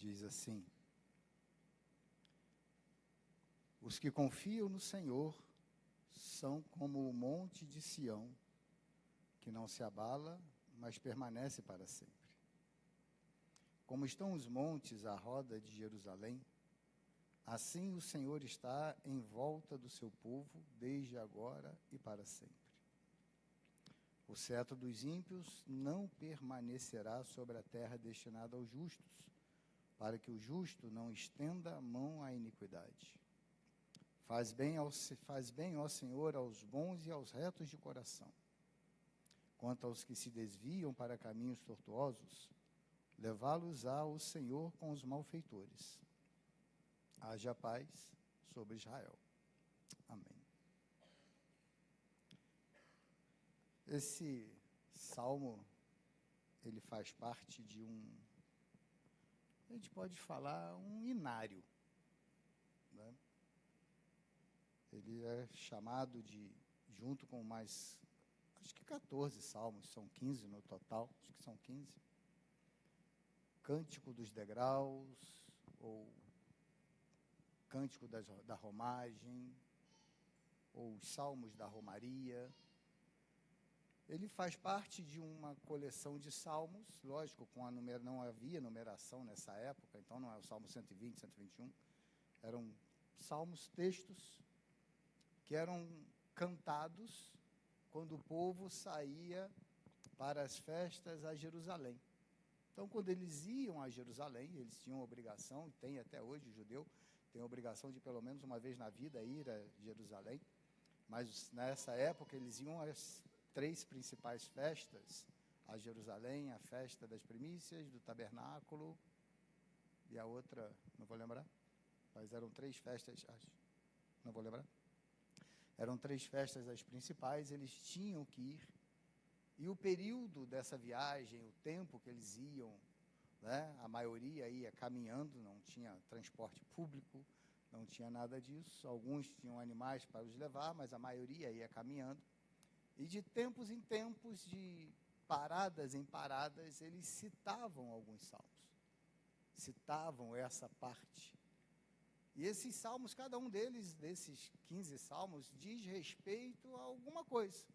diz assim: os que confiam no Senhor são como o monte de Sião, que não se abala, mas permanece para sempre. Como estão os montes à roda de Jerusalém, assim o Senhor está em volta do seu povo, desde agora e para sempre. O cetro dos ímpios não permanecerá sobre a terra destinada aos justos, para que o justo não estenda a mão à iniquidade. Faz bem, ó Senhor, aos bons e aos retos de coração. Quanto aos que se desviam para caminhos tortuosos, levá-los-á o Senhor com os malfeitores. Haja paz sobre Israel. Amém. Esse salmo, ele faz parte de a gente pode falar, um inário, né? Ele é chamado de, junto com mais, acho que 14 salmos, são 15 no total, acho que são 15. Cântico dos degraus, ou Cântico da Romagem, ou os Salmos da Romaria. Ele faz parte de uma coleção de salmos, lógico, não havia numeração nessa época, então não é o Salmo 120, 121, eram salmos, textos, que eram cantados quando o povo saía para as festas a Jerusalém. Então, quando eles iam a Jerusalém, eles tinham a obrigação, e tem até hoje o judeu, tem a obrigação de pelo menos uma vez na vida ir a Jerusalém, mas nessa época eles iam às 3 principais festas a Jerusalém: a festa das primícias, do tabernáculo, e a outra, não vou lembrar, mas eram 3 festas, não vou lembrar, eram 3 festas as principais, eles tinham que ir, e o período dessa viagem, o tempo que eles iam, né, a maioria ia caminhando, não tinha transporte público, não tinha nada disso, alguns tinham animais para os levar, mas a maioria ia caminhando, e de tempos em tempos, de paradas em paradas, eles citavam alguns salmos, citavam essa parte. E esses salmos, cada um deles, desses 15 salmos, diz respeito a alguma coisa.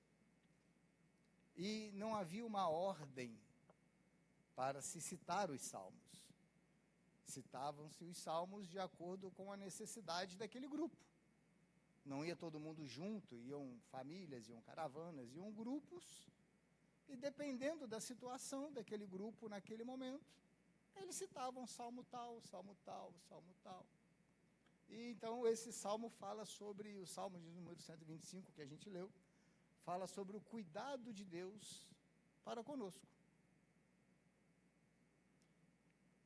E não havia uma ordem para se citar os salmos. Citavam-se os salmos de acordo com a necessidade daquele grupo. Não ia todo mundo junto, iam famílias, iam caravanas, iam grupos, e dependendo da situação daquele grupo naquele momento, eles citavam salmo tal, salmo tal, salmo tal. E então esse salmo fala sobre, o salmo de número 125 que a gente leu, fala sobre o cuidado de Deus para conosco.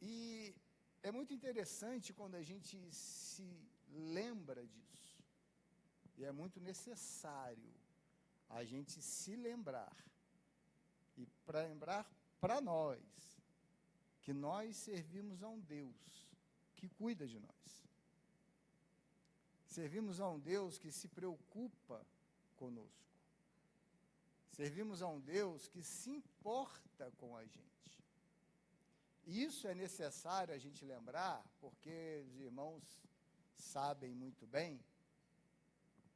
E é muito interessante quando a gente se lembra disso. E é muito necessário a gente se lembrar, e para lembrar para nós, que nós servimos a um Deus que cuida de nós. Servimos a um Deus que se preocupa conosco. Servimos a um Deus que se importa com a gente. E isso é necessário a gente lembrar, porque os irmãos sabem muito bem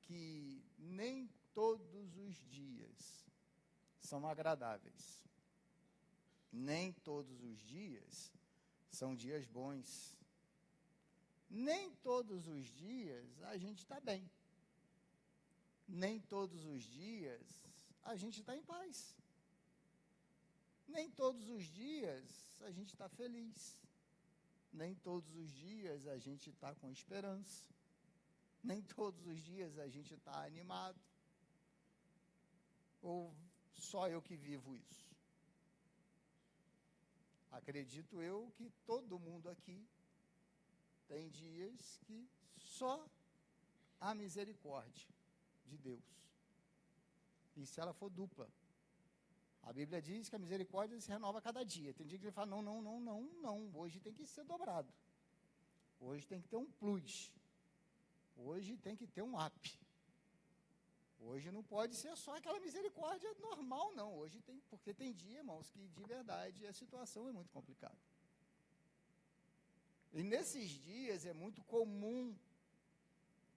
que nem todos os dias são agradáveis. Nem todos os dias são dias bons. Nem todos os dias a gente está bem. Nem todos os dias a gente está em paz. Nem todos os dias a gente está feliz. Nem todos os dias a gente está com esperança. Nem todos os dias a gente está animado. Ou só eu que vivo isso? Acredito eu que todo mundo aqui tem dias que só a misericórdia de Deus. E se ela for dupla? A Bíblia diz que a misericórdia se renova a cada dia. Tem dia que ele fala, não, hoje tem que ser dobrado. Hoje tem que ter um plus. Hoje tem que ter um up. Hoje não pode ser só aquela misericórdia normal, não. Hoje tem, porque tem dia, irmãos, que de verdade a situação é muito complicada. E nesses dias é muito comum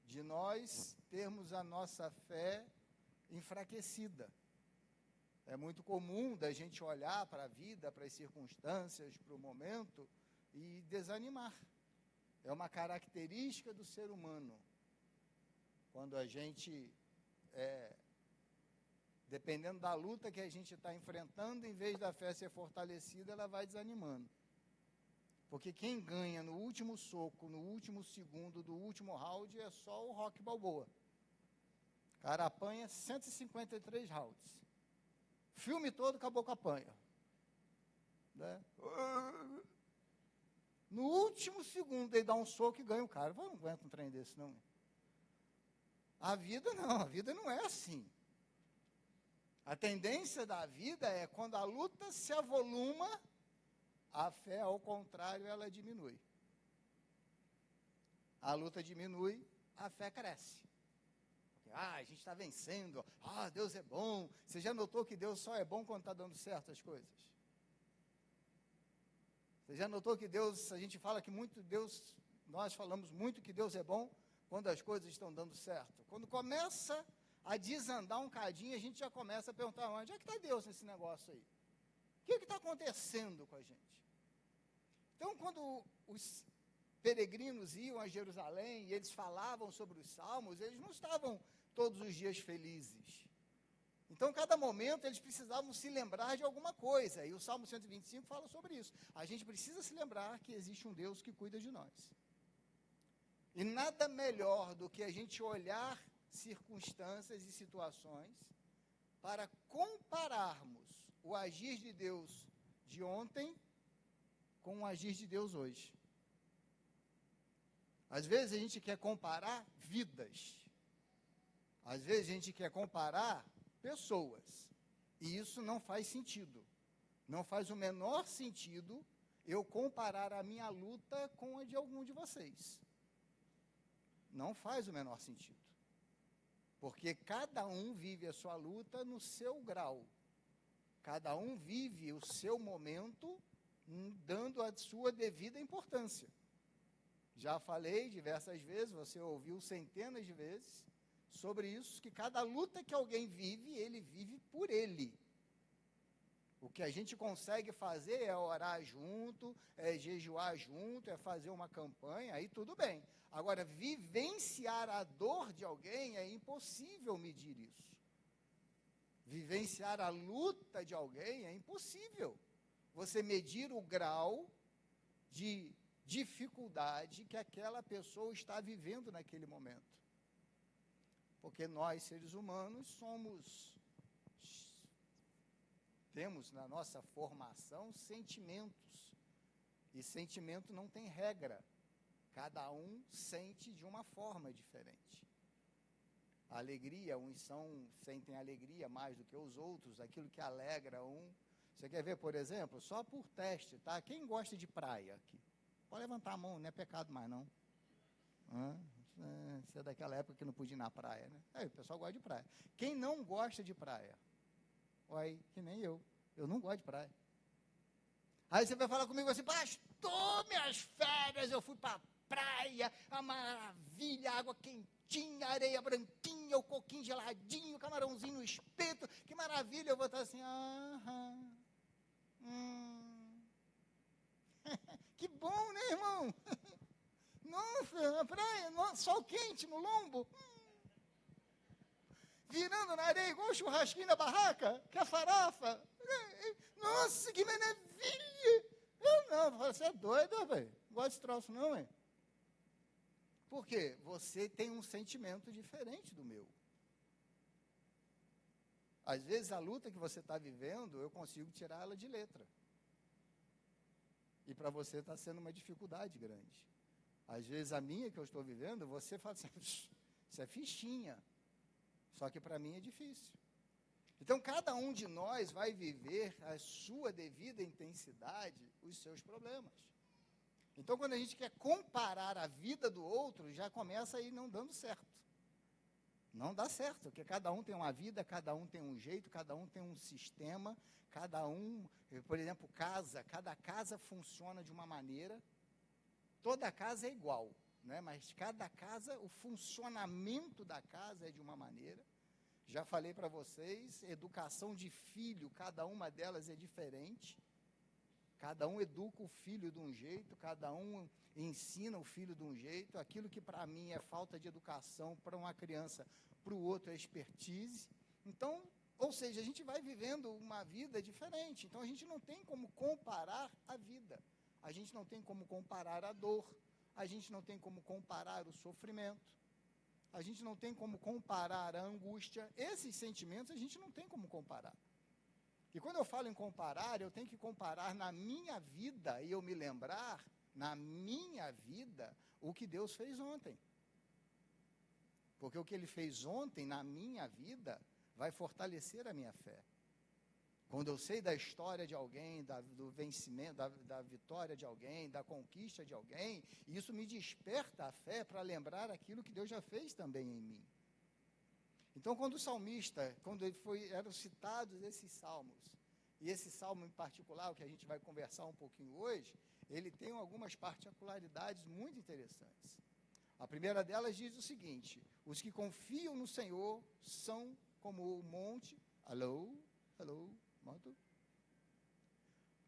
de nós termos a nossa fé enfraquecida. É muito comum da gente olhar para a vida, para as circunstâncias, para o momento e desanimar. É uma característica do ser humano. Quando a gente, dependendo da luta que a gente está enfrentando, em vez da fé ser fortalecida, ela vai desanimando. Porque quem ganha no último soco, no último segundo do último round, é só o Rocky Balboa. O cara apanha 153 rounds. Filme todo, acabou com a apanha. Né? No último segundo, ele dá um soco e ganha o cara. Eu não aguento um trem desse, não. A vida não é assim. A tendência da vida é, quando a luta se avoluma, a fé, ao contrário, ela diminui. A luta diminui, a fé cresce. A gente está vencendo. Deus é bom. Você já notou que Deus só é bom quando está dando certo as coisas? Você já notou que Deus, a gente fala que muito Deus, nós falamos muito que Deus é bom quando as coisas estão dando certo. Quando começa a desandar um cadinho, a gente já começa a perguntar, onde é que está Deus nesse negócio aí? O que está acontecendo com a gente? Então, quando os peregrinos iam a Jerusalém e eles falavam sobre os salmos, eles não estavam todos os dias felizes. Então, cada momento, eles precisavam se lembrar de alguma coisa. E o Salmo 125 fala sobre isso. A gente precisa se lembrar que existe um Deus que cuida de nós. E nada melhor do que a gente olhar circunstâncias e situações para compararmos o agir de Deus de ontem com o agir de Deus hoje. Às vezes a gente quer comparar vidas. Às vezes a gente quer comparar pessoas. E isso não faz sentido. Não faz o menor sentido eu comparar a minha luta com a de algum de vocês. Não faz o menor sentido. Porque cada um vive a sua luta no seu grau. Cada um vive o seu momento dando a sua devida importância. Já falei diversas vezes, você ouviu centenas de vezes, sobre isso, que cada luta que alguém vive, ele vive por ele. O que a gente consegue fazer é orar junto, é jejuar junto, é fazer uma campanha, aí tudo bem. Agora, vivenciar a dor de alguém, é impossível medir isso. Vivenciar a luta de alguém é impossível. Você medir o grau de dificuldade que aquela pessoa está vivendo naquele momento. Porque nós, seres humanos, temos na nossa formação sentimentos. E sentimento não tem regra. Cada um sente de uma forma diferente. A alegria, uns sentem alegria mais do que os outros, aquilo que alegra um. Você quer ver, por exemplo, só por teste, tá? Quem gosta de praia aqui? Pode levantar a mão, não é pecado mais, não. Você é daquela época que não podia ir na praia, né? O pessoal gosta de praia. Quem não gosta de praia? Olha, que nem eu. Eu não gosto de praia. Aí você vai falar comigo assim, pastor, minhas férias, eu fui para a praia, a maravilha, água quentinha, areia branquinha, o coquinho geladinho, camarãozinho no espeto, que maravilha. Eu vou estar assim, que bom, né, irmão? Nossa, na praia, sol quente no lombo. Virando na areia igual o churrasquinho da barraca, que é farofa. Nossa, que maravilha. Eu não, você é doido, velho. Não gosto desse troço não, hein? Por quê? Você tem um sentimento diferente do meu. Às vezes a luta que você está vivendo, eu consigo tirar ela de letra. E para você está sendo uma dificuldade grande. Às vezes a minha que eu estou vivendo, você fala assim, isso é fichinha. Só que para mim é difícil. Então, cada um de nós vai viver a sua devida intensidade, os seus problemas. Então, quando a gente quer comparar a vida do outro, já começa aí não dando certo. Não dá certo, porque cada um tem uma vida, cada um tem um jeito, cada um tem um sistema, cada um, por exemplo, cada casa funciona de uma maneira. toda casa é igual, né? Mas cada casa, o funcionamento da casa é de uma maneira. Já falei para vocês, educação de filho, cada uma delas é diferente. Cada um educa o filho de um jeito, cada um ensina o filho de um jeito. Aquilo que para mim é falta de educação, para uma criança, para o outro é expertise. Então, ou seja, a gente vai vivendo uma vida diferente. Então, a gente não tem como comparar a vida. A gente não tem como comparar a dor. A gente não tem como comparar o sofrimento. A gente não tem como comparar a angústia. Esses sentimentos a gente não tem como comparar. E quando eu falo em comparar, eu tenho que comparar na minha vida e eu me lembrar, na minha vida, o que Deus fez ontem. Porque o que Ele fez ontem na minha vida vai fortalecer a minha fé. Quando eu sei da história de alguém, do vencimento, da vitória de alguém, da conquista de alguém, isso me desperta a fé para lembrar aquilo que Deus já fez também em mim. Então, quando o salmista, quando eram citados esses salmos, e esse salmo em particular, o que a gente vai conversar um pouquinho hoje, ele tem algumas particularidades muito interessantes. A primeira delas diz o seguinte: os que confiam no Senhor são como o monte. Moto.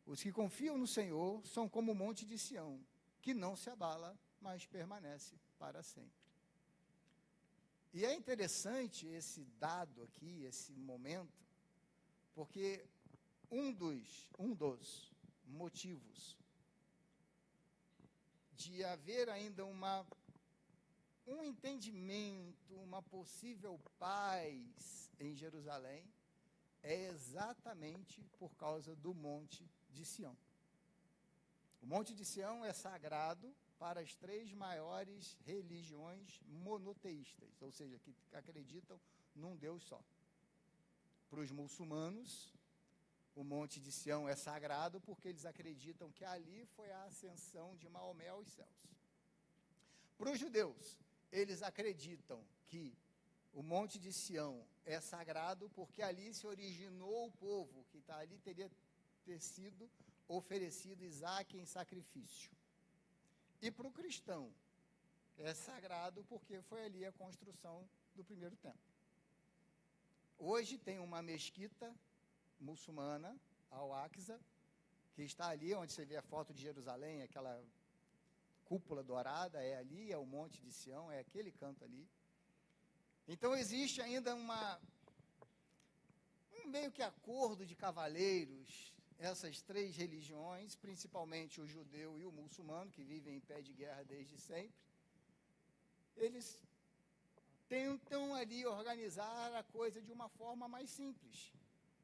Os que confiam no Senhor são como o monte de Sião, que não se abala, mas permanece para sempre. E é interessante esse dado aqui, esse momento, porque um dos motivos de haver ainda um entendimento, uma possível paz em Jerusalém, é exatamente por causa do Monte de Sião. O Monte de Sião é sagrado para as 3 maiores religiões monoteístas, ou seja, que acreditam num Deus só. Para os muçulmanos, o Monte de Sião é sagrado porque eles acreditam que ali foi a ascensão de Maomé aos céus. Para os judeus, eles acreditam que o Monte de Sião é sagrado porque ali se originou o povo, que ali teria ter sido oferecido Isaque em sacrifício. E para o cristão, é sagrado porque foi ali a construção do primeiro templo. Hoje tem uma mesquita muçulmana, Al-Aqsa, que está ali onde você vê a foto de Jerusalém, aquela cúpula dourada, é ali, é o Monte de Sião, é aquele canto ali. Então existe ainda um meio que acordo de cavalheiros, essas 3 religiões, principalmente o judeu e o muçulmano, que vivem em pé de guerra desde sempre, eles tentam ali organizar a coisa de uma forma mais simples,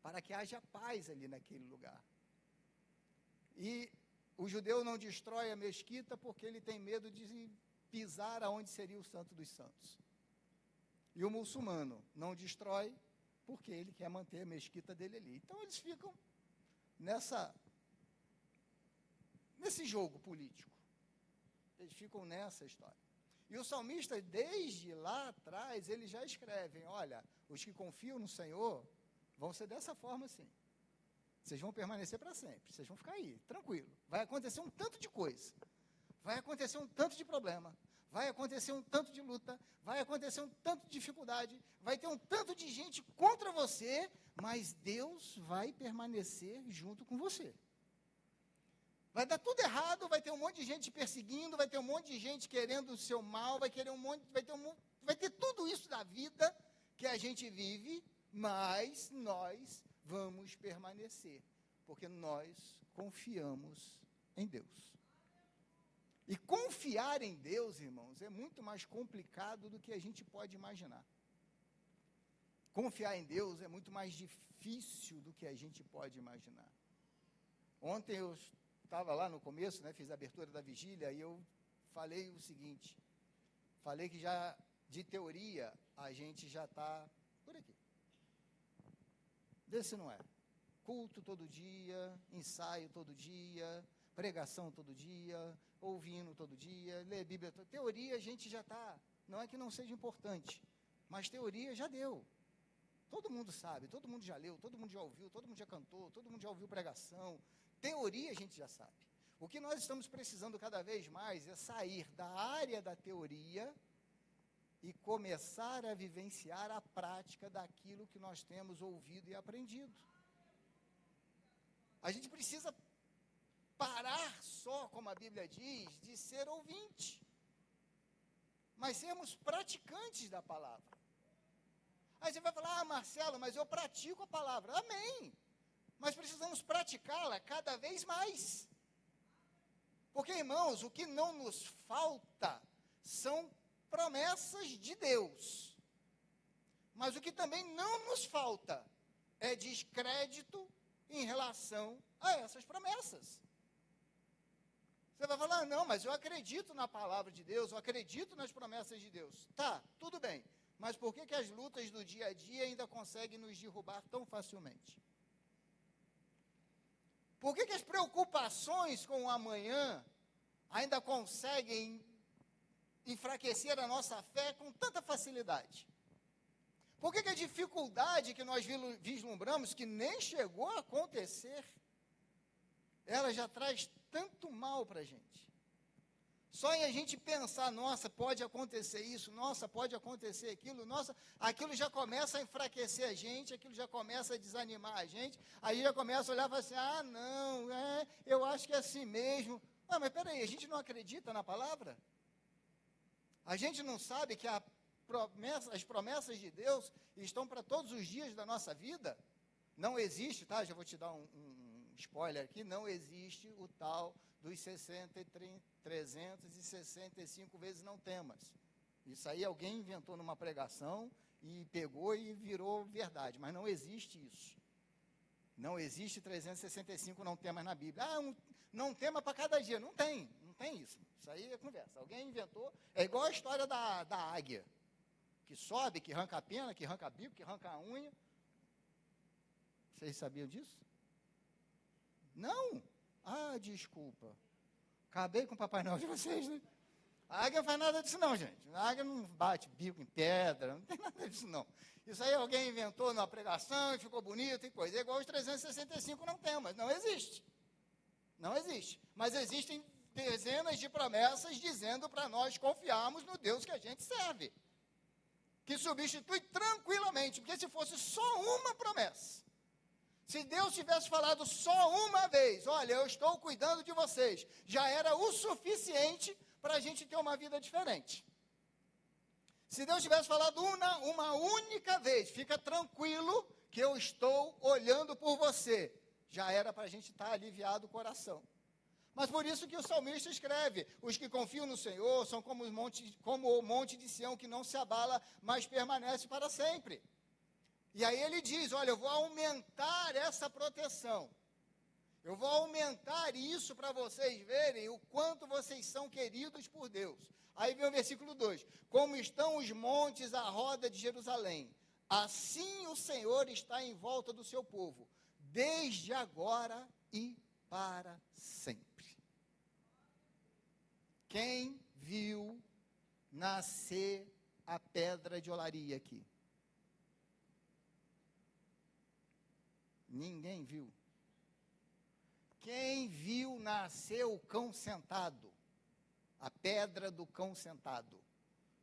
para que haja paz ali naquele lugar. E o judeu não destrói a mesquita porque ele tem medo de pisar aonde seria o Santo dos Santos. E o muçulmano não destrói porque ele quer manter a mesquita dele ali. Então, eles ficam nesse jogo político. Eles ficam nessa história. E o salmista, desde lá atrás, eles já escrevem: olha, os que confiam no Senhor vão ser dessa forma assim. Vocês vão permanecer para sempre. Vocês vão ficar aí, tranquilo. Vai acontecer um tanto de coisa. Vai acontecer um tanto de problema. Vai acontecer um tanto de luta, vai acontecer um tanto de dificuldade, vai ter um tanto de gente contra você, mas Deus vai permanecer junto com você. Vai dar tudo errado, vai ter um monte de gente te perseguindo, vai ter um monte de gente querendo o seu mal, vai ter tudo isso da vida que a gente vive, mas nós vamos permanecer, porque nós confiamos em Deus. E confiar em Deus, irmãos, é muito mais complicado do que a gente pode imaginar. Confiar em Deus é muito mais difícil do que a gente pode imaginar. Ontem eu estava lá no começo, fiz a abertura da vigília, e eu falei o seguinte, falei que já, de teoria, a gente já está por aqui. Vê se não é. Culto todo dia, ensaio todo dia, pregação todo dia, ouvindo todo dia, ler Bíblia toda dia. Teoria a gente já está, não é que não seja importante, mas teoria já deu. Todo mundo sabe, todo mundo já leu, todo mundo já ouviu, todo mundo já cantou, todo mundo já ouviu pregação. Teoria a gente já sabe. O que nós estamos precisando cada vez mais é sair da área da teoria e começar a vivenciar a prática daquilo que nós temos ouvido e aprendido. A gente precisa parar só, como a Bíblia diz, de ser ouvinte, mas sermos praticantes da palavra. Aí você vai falar, Marcelo, mas eu pratico a palavra. Amém. Mas precisamos praticá-la cada vez mais. Porque, irmãos, o que não nos falta são promessas de Deus. Mas o que também não nos falta é descrédito em relação a essas promessas. Você vai falar, não, mas eu acredito na palavra de Deus, eu acredito nas promessas de Deus. Tá, tudo bem. Mas por que as lutas do dia a dia ainda conseguem nos derrubar tão facilmente? Por que as preocupações com o amanhã ainda conseguem enfraquecer a nossa fé com tanta facilidade? Por que a dificuldade que nós vislumbramos, que nem chegou a acontecer, ela já traz tanto mal para a gente? Só em a gente pensar, nossa, pode acontecer isso, nossa, pode acontecer aquilo, nossa, aquilo já começa a enfraquecer a gente, aquilo já começa a desanimar a gente, aí já começa a olhar e falar assim, ah, não, eu acho que é assim mesmo. Ah, mas peraí, a gente não acredita na palavra? A gente não sabe que as promessas de Deus estão para todos os dias da nossa vida? Não existe, tá? Já vou te dar um spoiler aqui, não existe o tal dos 365 vezes não temas. Isso aí alguém inventou numa pregação e pegou e virou verdade, mas não existe isso. Não existe 365 não temas na Bíblia. Não tema para cada dia. Não tem isso. Isso aí é conversa. Alguém inventou. É igual a história da águia, que sobe, que arranca a pena, que arranca bico, que arranca a unha. Vocês sabiam disso? Não. Ah, desculpa. Acabei com o Papai Noel de vocês, né? A águia não faz nada disso não, gente. A águia não bate bico em pedra, não tem nada disso não. Isso aí alguém inventou numa pregação e ficou bonito e coisa. É igual os 365 não temas. Não existe. Não existe. Mas existem dezenas de promessas dizendo para nós confiarmos no Deus que a gente serve. Que substitui tranquilamente. Porque se fosse só uma promessa, se Deus tivesse falado só uma vez, olha, eu estou cuidando de vocês, já era o suficiente para a gente ter uma vida diferente. Se Deus tivesse falado uma única vez, fica tranquilo que eu estou olhando por você, já era para a gente estar aliviado o coração. Mas por isso que o salmista escreve, os que confiam no Senhor são como o monte de Sião que não se abala, mas permanece para sempre. E aí ele diz, olha, eu vou aumentar essa proteção. Eu vou aumentar isso para vocês verem o quanto vocês são queridos por Deus. Aí vem o versículo 2. Como estão os montes à roda de Jerusalém, assim o Senhor está em volta do seu povo, desde agora e para sempre. Quem viu nascer a pedra de olaria aqui? Ninguém viu. Quem viu nascer o cão sentado? A pedra do cão sentado.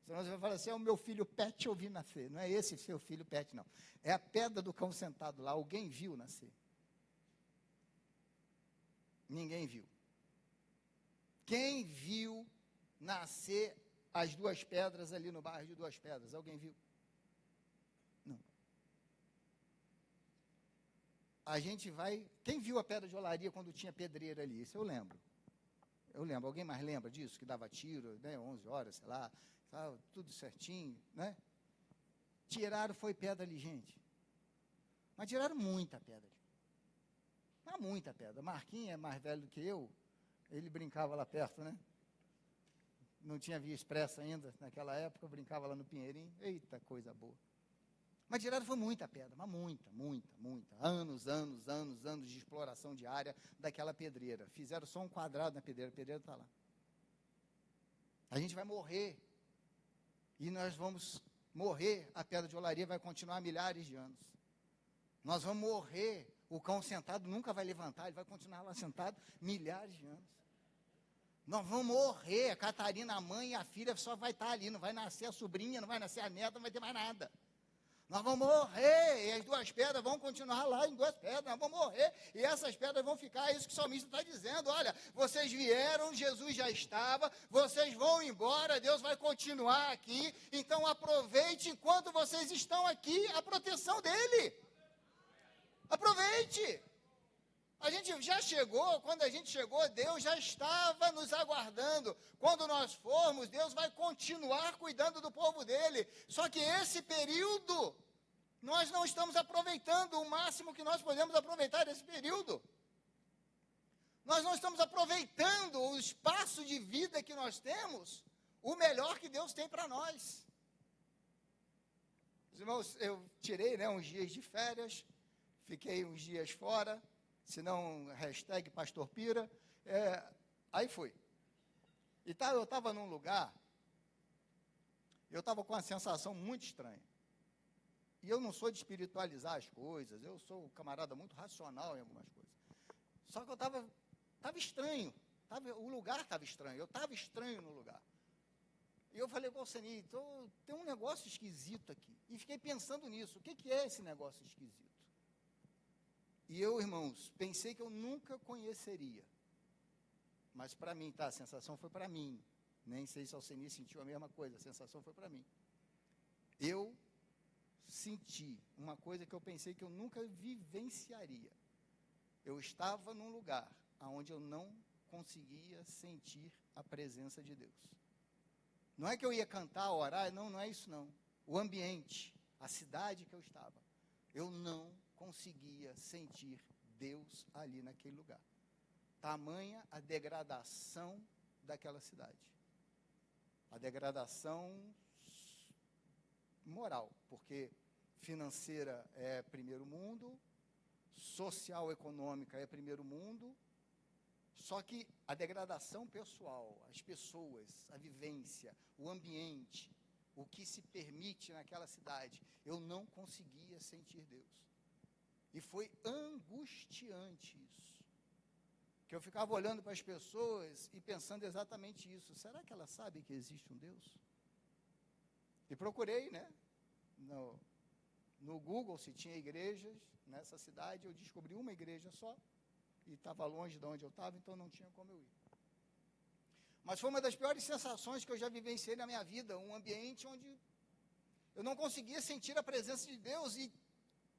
Senão você vai falar assim, é o meu filho Pet eu vi nascer. Não é esse seu filho Pet, não. É a pedra do cão sentado lá. Alguém viu nascer? Ninguém viu. Quem viu nascer as duas pedras ali no bairro de Duas Pedras? Alguém viu? Não. A gente vai... Quem viu a pedra de olaria quando tinha pedreira ali? Isso eu lembro. Eu lembro. Alguém mais lembra disso? Que dava tiro, né? 11 horas, sei lá. Tudo certinho, né? Tiraram, foi pedra ali, gente. Mas tiraram muita pedra. Mas muita pedra. Marquinhos é mais velho do que eu. Ele brincava lá perto, né? Não tinha via expressa ainda naquela época. Eu brincava lá no Pinheirinho. Eita, coisa boa. Mas tiraram foi muita pedra, mas muita. Anos de exploração diária daquela pedreira. Fizeram só um quadrado na pedreira, a pedreira está lá. A gente vai morrer. E nós vamos morrer, a pedra de olaria vai continuar milhares de anos. Nós vamos morrer, o cão sentado nunca vai levantar, ele vai continuar lá sentado milhares de anos. Nós vamos morrer, a Catarina, a mãe e a filha só vai estar ali, não vai nascer a sobrinha, não vai nascer a neta, não vai ter mais nada. Nós vamos morrer, e as duas pedras vão continuar lá em duas pedras, nós vamos morrer, e essas pedras vão ficar, é isso que o salmista está dizendo, olha, vocês vieram, Jesus já estava, vocês vão embora, Deus vai continuar aqui, então aproveite enquanto vocês estão aqui, a proteção dEle. Aproveite. A gente já chegou, quando a gente chegou, Deus já estava nos aguardando. Quando nós formos, Deus vai continuar cuidando do povo dele. Só que esse período, nós não estamos aproveitando o máximo que nós podemos aproveitar desse período. Nós não estamos aproveitando o espaço de vida que nós temos, o melhor que Deus tem para nós. Os irmãos, eu tirei uns dias de férias, fiquei uns dias fora, senão hashtag Pastor Pira, aí fui. E eu estava num lugar, eu estava com uma sensação muito estranha. E eu não sou de espiritualizar as coisas, eu sou um camarada muito racional em algumas coisas. Só que eu estava estranho, o lugar estava estranho, eu estava estranho no lugar. E eu falei com o Seni, tem um negócio esquisito aqui. E fiquei pensando nisso, o que é esse negócio esquisito? E eu, irmãos, pensei que eu nunca conheceria. Mas para mim, a sensação foi para mim. Nem sei se o Alceni sentiu a mesma coisa, a sensação foi para mim. Eu senti uma coisa que eu pensei que eu nunca vivenciaria. Eu estava num lugar onde eu não conseguia sentir a presença de Deus. Não é que eu ia cantar, orar, não é isso não. O ambiente, a cidade que eu estava, eu não conseguia sentir Deus ali naquele lugar. Tamanha a degradação daquela cidade. A degradação moral, porque financeira é primeiro mundo, social, econômica é primeiro mundo, só que a degradação pessoal, as pessoas, a vivência, o ambiente, o que se permite naquela cidade, eu não conseguia sentir Deus. E foi angustiante isso. Que eu ficava olhando para as pessoas e pensando exatamente isso. Será que elas sabem que existe um Deus? E procurei, no Google, se tinha igrejas nessa cidade. Eu descobri uma igreja só. E estava longe de onde eu estava, então não tinha como eu ir. Mas foi uma das piores sensações que eu já vivenciei na minha vida. Um ambiente onde eu não conseguia sentir a presença de Deus. E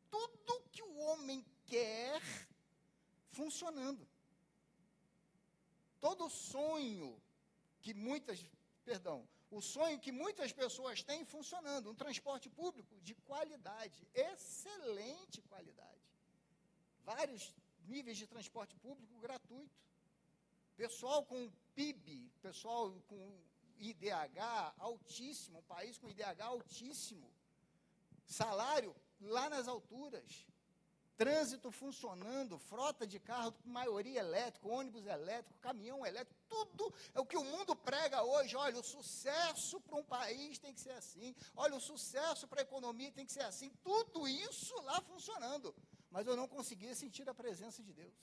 tudo que o homem quer funcionando. Todo sonho que o sonho que muitas pessoas têm funcionando, um transporte público de qualidade, excelente qualidade. Vários níveis de transporte público gratuito. Pessoal com PIB, pessoal com IDH altíssimo, um país com IDH altíssimo. Salário lá nas alturas, trânsito funcionando, frota de carro, maioria elétrico, ônibus elétrico, caminhão elétrico, tudo é o que o mundo prega hoje. Olha, o sucesso para um país tem que ser assim, olha, o sucesso para a economia tem que ser assim, tudo isso lá funcionando, mas eu não conseguia sentir a presença de Deus,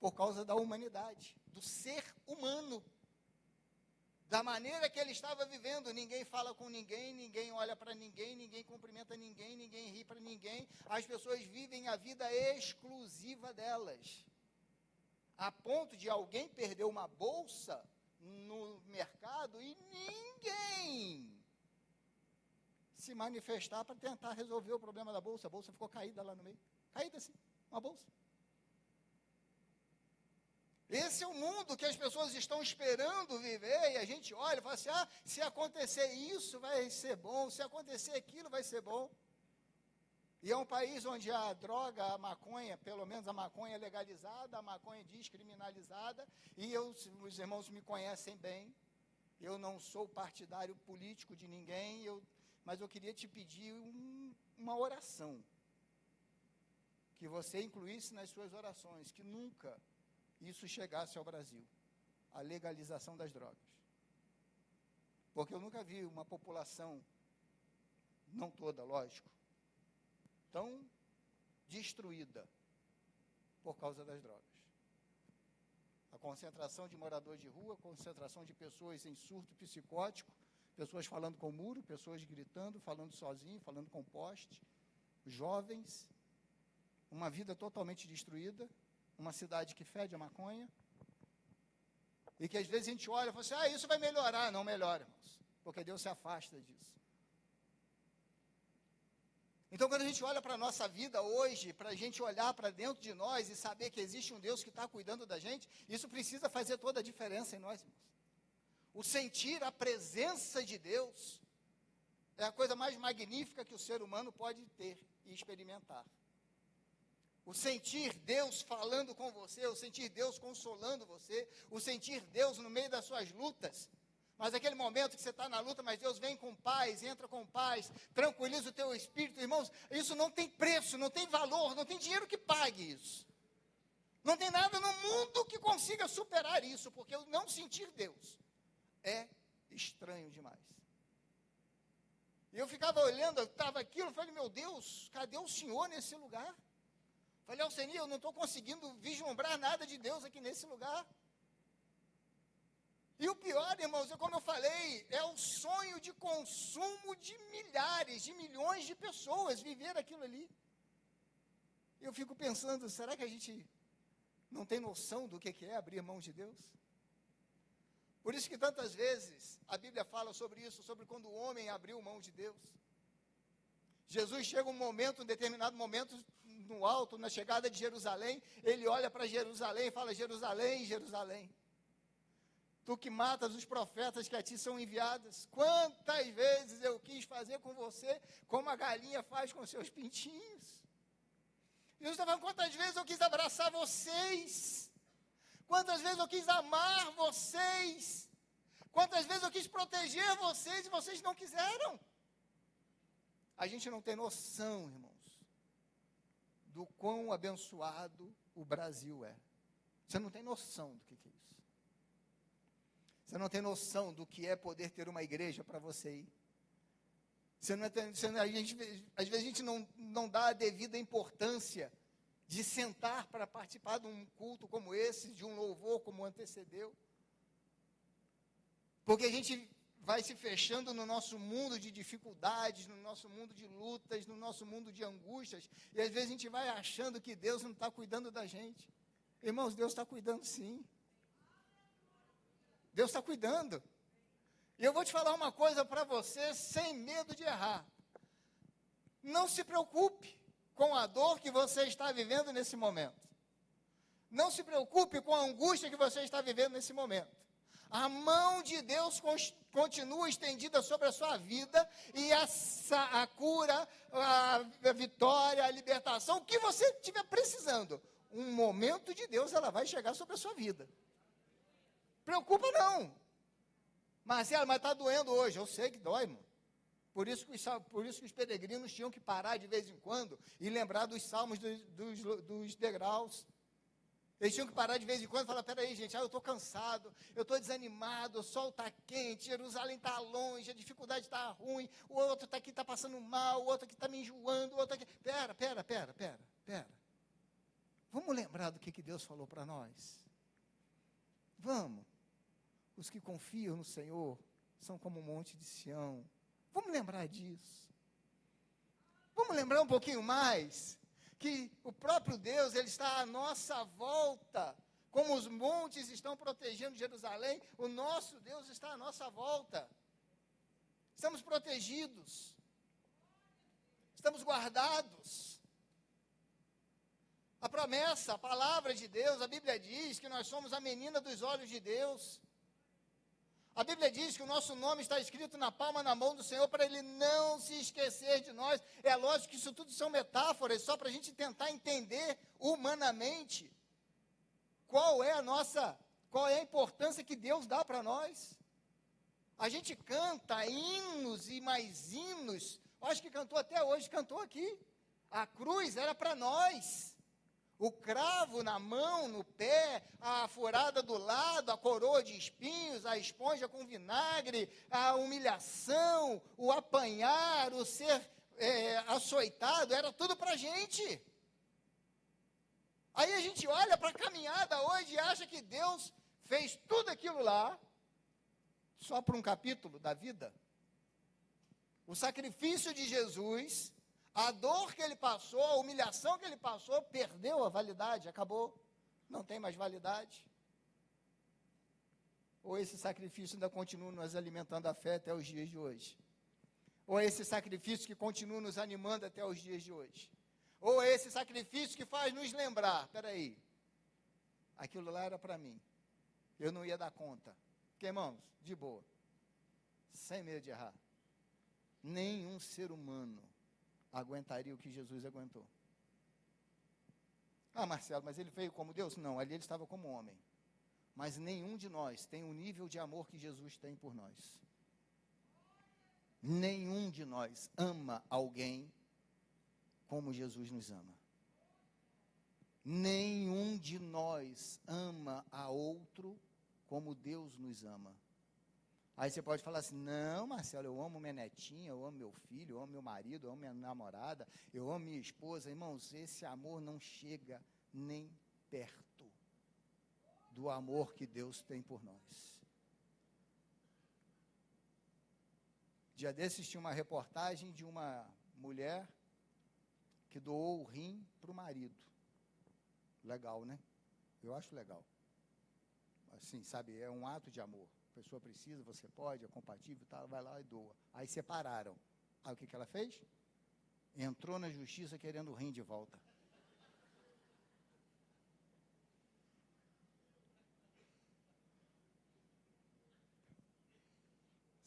por causa da humanidade, do ser humano, da maneira que ele estava vivendo. Ninguém fala com ninguém, ninguém olha para ninguém, ninguém cumprimenta ninguém, ninguém ri para ninguém. As pessoas vivem a vida exclusiva delas, a ponto de alguém perder uma bolsa no mercado e ninguém se manifestar para tentar resolver o problema da bolsa. A bolsa ficou caída lá no meio, caída assim, uma bolsa. Esse é o mundo que as pessoas estão esperando viver, e a gente olha e fala assim, se acontecer isso vai ser bom, se acontecer aquilo vai ser bom. E é um país onde a droga, a maconha, pelo menos a maconha é legalizada, a maconha é descriminalizada, e os irmãos me conhecem bem, eu não sou partidário político de ninguém, mas eu queria te pedir uma oração, que você incluísse nas suas orações, que nunca isso chegasse ao Brasil, a legalização das drogas. Porque eu nunca vi uma população, não toda, lógico, tão destruída por causa das drogas. A concentração de moradores de rua, concentração de pessoas em surto psicótico, pessoas falando com o muro, pessoas gritando, falando sozinho, falando com poste, jovens, uma vida totalmente destruída, uma cidade que fede a maconha, e que às vezes a gente olha e fala assim, isso vai melhorar. Não melhora, irmãos, porque Deus se afasta disso. Então, quando a gente olha para a nossa vida hoje, para a gente olhar para dentro de nós e saber que existe um Deus que está cuidando da gente, isso precisa fazer toda a diferença em nós, irmãos. O sentir a presença de Deus é a coisa mais magnífica que o ser humano pode ter e experimentar. O sentir Deus falando com você, o sentir Deus consolando você, o sentir Deus no meio das suas lutas. Mas aquele momento que você está na luta, mas Deus vem com paz, entra com paz, tranquiliza o teu espírito. Irmãos, isso não tem preço, não tem valor, não tem dinheiro que pague isso. Não tem nada no mundo que consiga superar isso, porque eu não sentir Deus é estranho demais. E eu ficava olhando, estava aquilo, eu falei, meu Deus, cadê o Senhor nesse lugar? Falei, Alceni, eu não estou conseguindo vislumbrar nada de Deus aqui nesse lugar. E o pior, irmãos, como eu falei, é o sonho de consumo de milhares, de milhões de pessoas, viver aquilo ali. Eu fico pensando, será que a gente não tem noção do que é abrir mão de Deus? Por isso que tantas vezes a Bíblia fala sobre isso, sobre quando o homem abriu mão de Deus. Jesus chega um determinado momento, no alto, na chegada de Jerusalém, ele olha para Jerusalém e fala, Jerusalém, Jerusalém, tu que matas os profetas que a ti são enviados, quantas vezes eu quis fazer com você, como a galinha faz com seus pintinhos. Jesus está falando, quantas vezes eu quis abraçar vocês, quantas vezes eu quis amar vocês, quantas vezes eu quis proteger vocês e vocês não quiseram. A gente não tem noção, irmãos, do quão abençoado o Brasil é. Você não tem noção do que é isso. Você não tem noção do que é poder ter uma igreja para você ir. Às vezes a gente não dá a devida importância de sentar para participar de um culto como esse, de um louvor como antecedeu. Porque a gente vai se fechando no nosso mundo de dificuldades, no nosso mundo de lutas, no nosso mundo de angústias, e às vezes a gente vai achando que Deus não está cuidando da gente. Irmãos, Deus está cuidando sim. Deus está cuidando. E eu vou te falar uma coisa para você, sem medo de errar. Não se preocupe com a dor que você está vivendo nesse momento. Não se preocupe com a angústia que você está vivendo nesse momento. A mão de Deus continua estendida sobre a sua vida, e a cura, a vitória, a libertação, o que você estiver precisando, um momento de Deus, ela vai chegar sobre a sua vida. Preocupa não. Marcelo, mas está doendo hoje. Eu sei que dói, irmão. Por isso que os peregrinos tinham que parar de vez em quando e lembrar dos salmos dos degraus. Eles tinham que parar de vez em quando e falar, peraí, gente, eu estou cansado, eu estou desanimado, o sol está quente, Jerusalém está longe, a dificuldade está ruim, o outro está aqui, está passando mal, o outro aqui está me enjoando, o outro aqui... Pera. Vamos lembrar do que Deus falou para nós? Vamos. Os que confiam no Senhor são como um monte de Sião. Vamos lembrar disso. Vamos lembrar um pouquinho mais que o próprio Deus, Ele está à nossa volta. Como os montes estão protegendo Jerusalém, o nosso Deus está à nossa volta. Estamos protegidos. Estamos guardados. A promessa, a palavra de Deus, a Bíblia diz que nós somos a menina dos olhos de Deus. A Bíblia diz que o nosso nome está escrito na palma, na mão do Senhor, para Ele não se esquecer de nós. É lógico que isso tudo são metáforas, só para a gente tentar entender humanamente qual é a importância que Deus dá para nós. A gente canta hinos e mais hinos, acho que cantou até hoje, cantou aqui. A cruz era para nós. O cravo na mão, no pé, a furada do lado, a coroa de espinhos, a esponja com vinagre, a humilhação, o apanhar, o ser açoitado, era tudo para a gente. Aí a gente olha para a caminhada hoje e acha que Deus fez tudo aquilo lá só por um capítulo da vida. O sacrifício de Jesus, a dor que ele passou, a humilhação que ele passou, perdeu a validade, acabou, não tem mais validade. Ou esse sacrifício ainda continua nos alimentando a fé até os dias de hoje? Ou esse sacrifício que continua nos animando até os dias de hoje? Ou esse sacrifício que faz nos lembrar, peraí, aquilo lá era para mim, eu não ia dar conta. Porque, irmãos, de boa, sem medo de errar, nenhum ser humano aguentaria o que Jesus aguentou. Ah, Marcelo, mas ele veio como Deus? Não, ali ele estava como homem. Mas nenhum de nós tem o nível de amor que Jesus tem por nós. Nenhum de nós ama alguém como Jesus nos ama. Nenhum de nós ama a outro como Deus nos ama. Aí você pode falar assim, não, Marcelo, eu amo minha netinha, eu amo meu filho, eu amo meu marido, eu amo minha namorada, eu amo minha esposa. Irmãos, esse amor não chega nem perto do amor que Deus tem por nós. Dia desses tinha uma reportagem de uma mulher que doou o rim para o marido. Legal, né? Eu acho legal. Assim, sabe, é um ato de amor. A pessoa precisa, você pode, é compatível, tá, vai lá e doa. Aí separaram. Aí o que ela fez? Entrou na justiça querendo o rim de volta.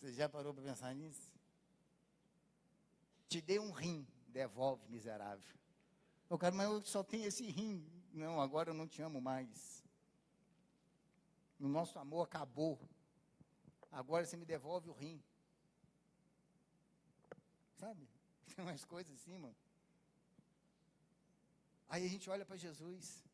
Você já parou para pensar nisso? Te dei um rim, devolve, miserável. Eu quero, mas eu só tenho esse rim. Não, agora eu não te amo mais. O nosso amor acabou. Agora você me devolve o rim. Sabe? Tem umas coisas assim, mano. Aí a gente olha para Jesus.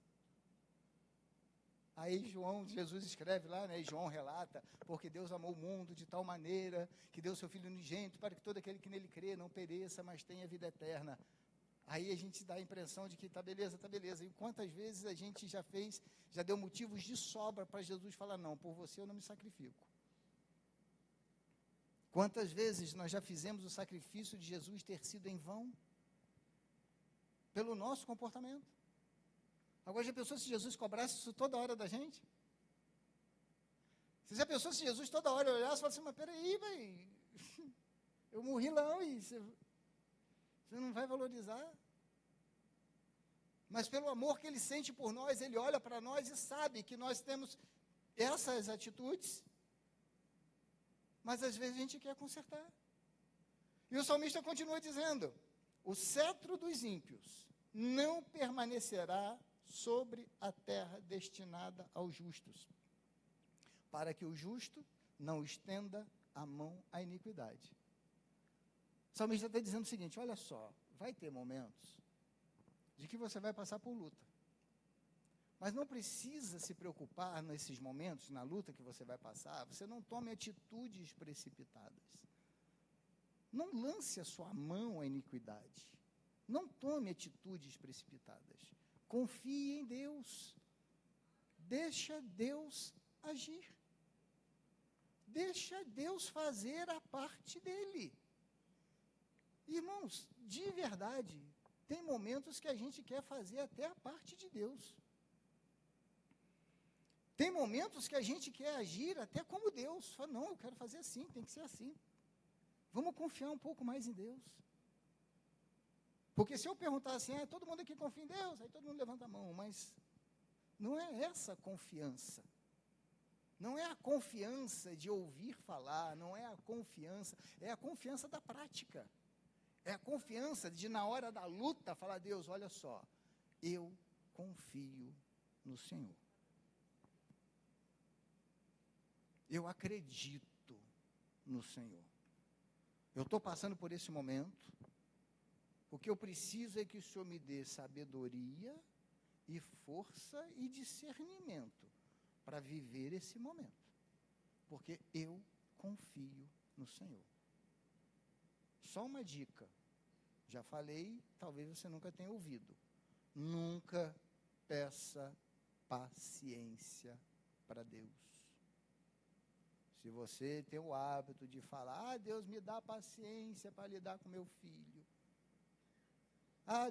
Aí Jesus escreve lá, né? E João relata, porque Deus amou o mundo de tal maneira que deu seu Filho unigênito para que todo aquele que nele crê não pereça, mas tenha vida eterna. Aí a gente dá a impressão de que tá beleza. E quantas vezes a gente já deu motivos de sobra para Jesus falar, não, por você eu não me sacrifico. Quantas vezes nós já fizemos o sacrifício de Jesus ter sido em vão? Pelo nosso comportamento. Agora, já pensou se Jesus cobrasse isso toda hora da gente? Você já pensou se Jesus toda hora olhasse e falasse assim, mas peraí, eu morri lá e você não vai valorizar? Mas pelo amor que ele sente por nós, ele olha para nós e sabe que nós temos essas atitudes, mas às vezes a gente quer consertar. E o salmista continua dizendo, o cetro dos ímpios não permanecerá sobre a terra destinada aos justos, para que o justo não estenda a mão à iniquidade. O salmista está dizendo o seguinte, olha só, vai ter momentos de que você vai passar por luta, mas não precisa se preocupar nesses momentos, na luta que você vai passar, você não tome atitudes precipitadas, não lance a sua mão à iniquidade, não tome atitudes precipitadas, confie em Deus, deixa Deus agir, deixa Deus fazer a parte dele. Irmãos, de verdade, tem momentos que a gente quer fazer até a parte de Deus. Tem momentos que a gente quer agir até como Deus. Fala, não, eu quero fazer assim, tem que ser assim. Vamos confiar um pouco mais em Deus. Porque se eu perguntar assim, todo mundo aqui confia em Deus, aí todo mundo levanta a mão, mas não é essa confiança. Não é a confiança de ouvir falar, não é a confiança, é a confiança da prática. É a confiança de, na hora da luta, falar, Deus, olha só, eu confio no Senhor. Eu acredito no Senhor. Eu estou passando por esse momento. O que eu preciso é que o Senhor me dê sabedoria e força e discernimento para viver esse momento. Porque eu confio no Senhor. Só uma dica. Já falei, talvez você nunca tenha ouvido. Nunca peça peça paciência para Deus. Se você tem o hábito de falar, Deus me dá paciência para lidar com meu filho.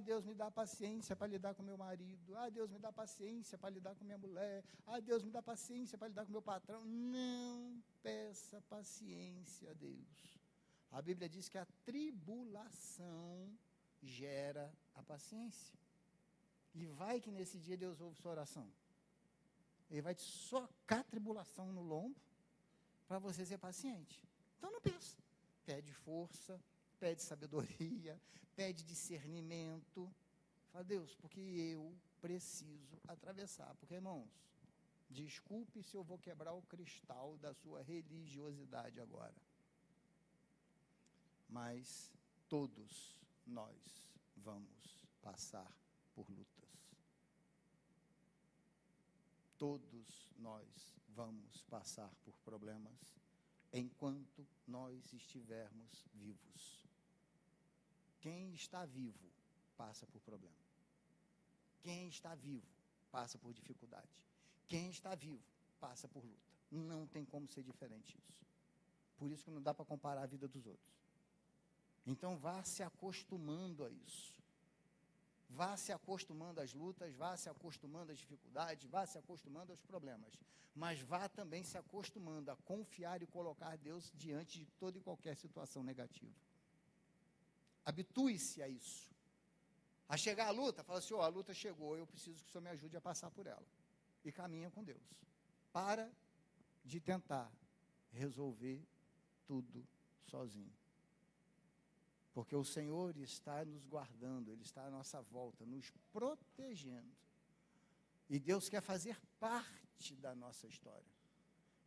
Deus me dá paciência para lidar com meu marido. Deus me dá paciência para lidar com minha mulher. Deus me dá paciência para lidar com meu patrão. Não peça paciência a Deus. A Bíblia diz que a tribulação gera a paciência. E vai que nesse dia Deus ouve sua oração. Ele vai te socar tribulação no lombo para você ser paciente. Então não peça. Pede força, pede sabedoria, pede discernimento. Fala, Deus, porque eu preciso atravessar. Porque, irmãos, desculpe se eu vou quebrar o cristal da sua religiosidade agora. Mas todos nós vamos passar por lutas. Todos nós vamos passar por problemas enquanto nós estivermos vivos. Quem está vivo passa por problema. Quem está vivo passa por dificuldade. Quem está vivo passa por luta. Não tem como ser diferente isso. Por isso que não dá para comparar a vida dos outros. Então vá se acostumando a isso. Vá se acostumando às lutas, vá se acostumando às dificuldades, vá se acostumando aos problemas. Mas vá também se acostumando a confiar e colocar Deus diante de toda e qualquer situação negativa. Habitue-se a isso. A chegar à luta, fala assim, a luta chegou, eu preciso que o Senhor me ajude a passar por ela. E caminha com Deus. Para de tentar resolver tudo sozinho. Porque o Senhor está nos guardando, Ele está à nossa volta, nos protegendo. E Deus quer fazer parte da nossa história.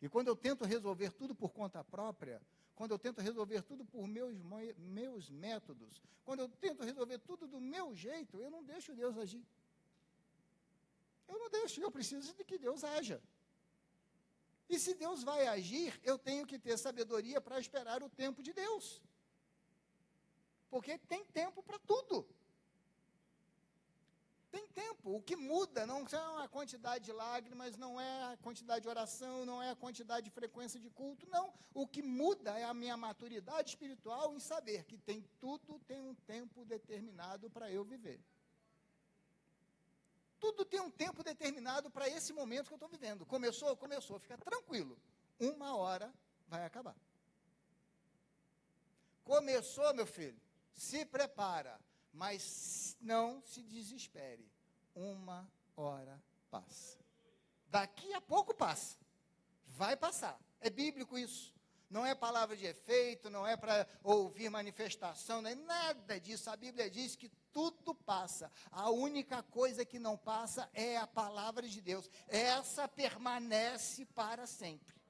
E quando eu tento resolver tudo por conta própria, quando eu tento resolver tudo por meus métodos, quando eu tento resolver tudo do meu jeito, eu não deixo Deus agir. Eu não deixo, eu preciso de que Deus haja. E se Deus vai agir, eu tenho que ter sabedoria para esperar o tempo de Deus. Porque tem tempo para tudo. Tem tempo. O que muda não é a quantidade de lágrimas, não é a quantidade de oração, não é a quantidade de frequência de culto, não. O que muda é a minha maturidade espiritual em saber que tudo tem um tempo determinado para eu viver. Tudo tem um tempo determinado para esse momento que eu estou vivendo. Começou, fica tranquilo. 1 hora vai acabar. Começou, meu filho. Se prepara, mas não se desespere. 1 hora passa. Daqui a pouco passa. Vai passar. É bíblico isso. Não é palavra de efeito, não é para ouvir manifestação, não é nada disso. A Bíblia diz que tudo passa. A única coisa que não passa é a palavra de Deus. Essa permanece para sempre.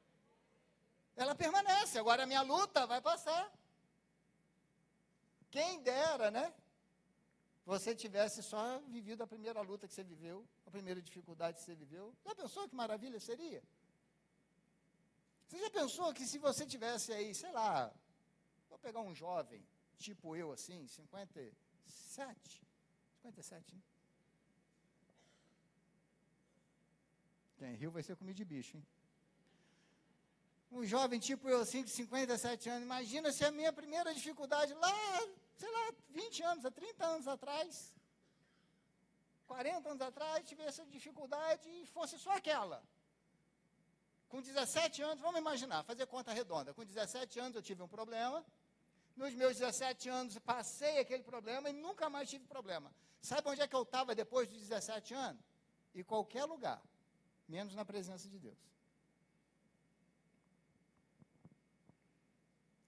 Ela permanece. Agora a minha luta vai passar. Quem dera, né? Você tivesse só vivido a primeira luta que você viveu, a primeira dificuldade que você viveu. Já pensou que maravilha seria? Você já pensou que se você tivesse aí, sei lá, vou pegar um jovem, tipo eu assim, 57, né? Quem riu vai ser comida de bicho, hein? Um jovem tipo eu assim, de 57 anos, imagina se a minha primeira dificuldade lá, sei lá, 20 anos, 30 anos atrás, 40 anos atrás, tivesse dificuldade e fosse só aquela. Com 17 anos, vamos imaginar, fazer conta redonda, com 17 anos eu tive um problema, nos meus 17 anos passei aquele problema e nunca mais tive problema. Sabe onde é que eu estava depois dos 17 anos? Em qualquer lugar, menos na presença de Deus.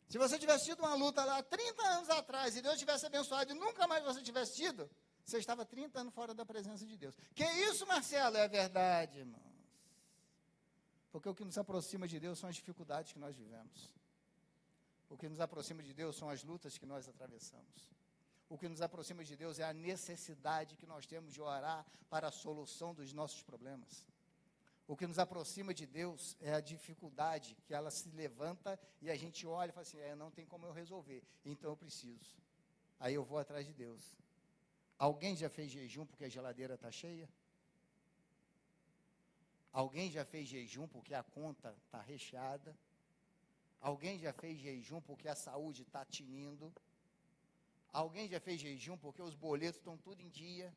Se você tivesse tido uma luta lá 30 anos atrás e Deus tivesse abençoado e nunca mais você tivesse tido, você estava 30 anos fora da presença de Deus. Que isso, Marcelo? É verdade, irmãos. Porque o que nos aproxima de Deus são as dificuldades que nós vivemos. O que nos aproxima de Deus são as lutas que nós atravessamos. O que nos aproxima de Deus é a necessidade que nós temos de orar para a solução dos nossos problemas. O que nos aproxima de Deus é a dificuldade que ela se levanta e a gente olha e fala assim, não tem como eu resolver, então eu preciso. Aí eu vou atrás de Deus. Alguém já fez jejum porque a geladeira está cheia? Alguém já fez jejum porque a conta está recheada? Alguém já fez jejum porque a saúde está tinindo? Alguém já fez jejum porque os boletos estão tudo em dia?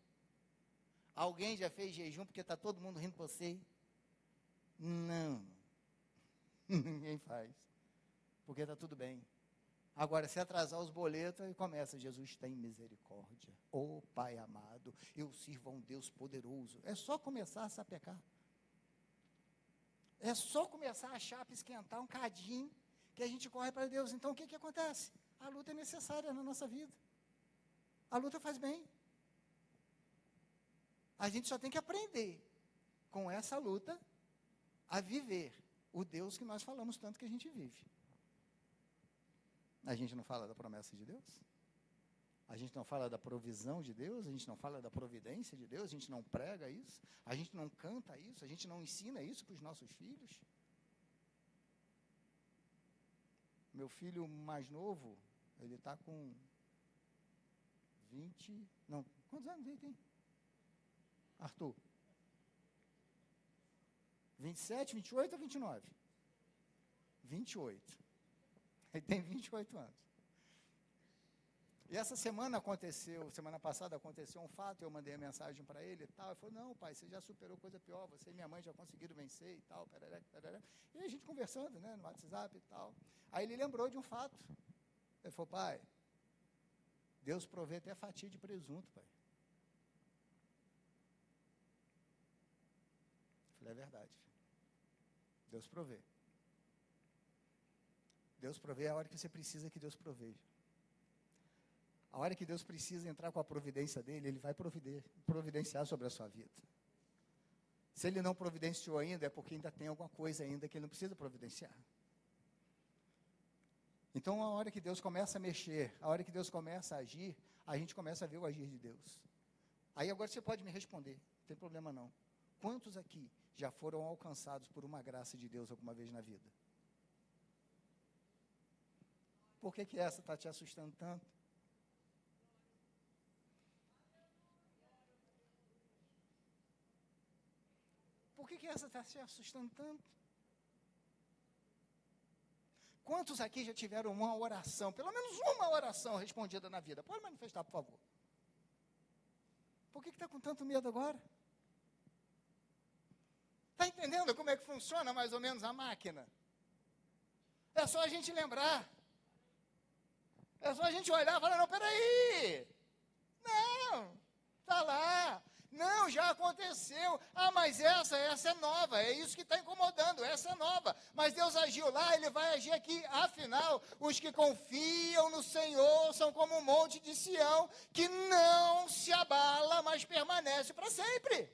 Alguém já fez jejum porque está todo mundo rindo de você? Não. Ninguém faz. Porque está tudo bem. Agora, se atrasar os boletos, aí começa, Jesus tem misericórdia. Oh, Pai amado, eu sirvo a um Deus poderoso. É só começar a sapecar. É só começar a chapa esquentar um cadinho, que a gente corre para Deus. Então, o que acontece? A luta é necessária na nossa vida. A luta faz bem. A gente só tem que aprender, com essa luta, a viver o Deus que nós falamos tanto que a gente vive. A gente não fala da promessa de Deus? A gente não fala da provisão de Deus? A gente não fala da providência de Deus? A gente não prega isso? A gente não canta isso? A gente não ensina isso para os nossos filhos? Meu filho mais novo, ele está com 20... Não, quantos anos ele tem? Arthur? 27, 28 ou 29? 28. Ele tem 28 anos. E essa semana passada aconteceu um fato, eu mandei a mensagem para ele e tal, ele falou, não, pai, você já superou coisa pior, você e minha mãe já conseguiram vencer e tal, pereré, pereré. E a gente conversando, né, no WhatsApp e tal. Aí ele lembrou de um fato. Ele falou, pai, Deus provê até fatia de presunto, pai. Eu falei, é verdade. Deus provê. Deus provê a hora que você precisa que Deus proveja. A hora que Deus precisa entrar com a providência dele, ele vai providenciar sobre a sua vida. Se ele não providenciou ainda, é porque ainda tem alguma coisa ainda que ele não precisa providenciar. Então, a hora que Deus começa a mexer, a hora que Deus começa a agir, a gente começa a ver o agir de Deus. Aí agora você pode me responder, não tem problema não. Quantos aqui já foram alcançados por uma graça de Deus alguma vez na vida? Por que essa está te assustando tanto? Por que essa está te assustando tanto? Quantos aqui já tiveram uma oração, pelo menos uma oração respondida na vida? Pode manifestar, por favor. Por que está com tanto medo agora? Está entendendo como é que funciona mais ou menos a máquina? É só a gente lembrar. É só a gente olhar e falar, não, peraí. Não, está lá. Não, já aconteceu. Ah, mas essa é nova. É isso que está incomodando, essa é nova. Mas Deus agiu lá, Ele vai agir aqui. Afinal, os que confiam no Senhor são como um monte de Sião, que não se abala, mas permanece para sempre.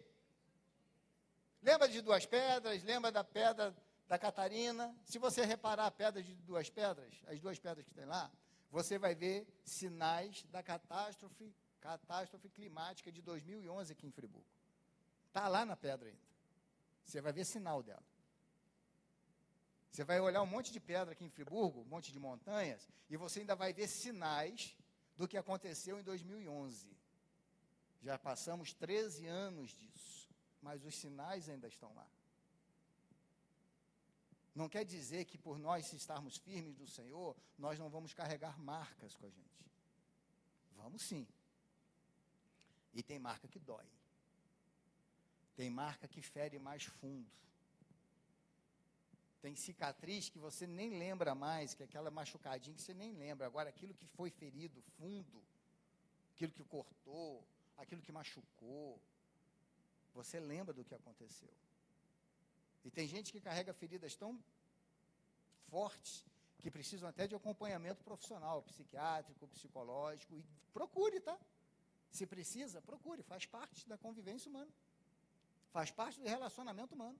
Lembra de Duas Pedras? Lembra da pedra da Catarina? Se você reparar a pedra de Duas Pedras, as duas pedras que tem lá, você vai ver sinais da catástrofe climática de 2011 aqui em Friburgo. Está lá na pedra ainda. Você vai ver sinal dela. Você vai olhar um monte de pedra aqui em Friburgo, um monte de montanhas, e você ainda vai ver sinais do que aconteceu em 2011. Já passamos 13 anos disso, mas os sinais ainda estão lá. Não quer dizer que por nós estarmos firmes do Senhor, nós não vamos carregar marcas com a gente. Vamos sim. E tem marca que dói. Tem marca que fere mais fundo. Tem cicatriz que você nem lembra mais, que é aquela machucadinha que você nem lembra. Agora, aquilo que foi ferido fundo, aquilo que cortou, aquilo que machucou, você lembra do que aconteceu. E tem gente que carrega feridas tão fortes que precisam até de acompanhamento profissional, psiquiátrico, psicológico. E procure, tá? Se precisa, procure. Faz parte da convivência humana. Faz parte do relacionamento humano.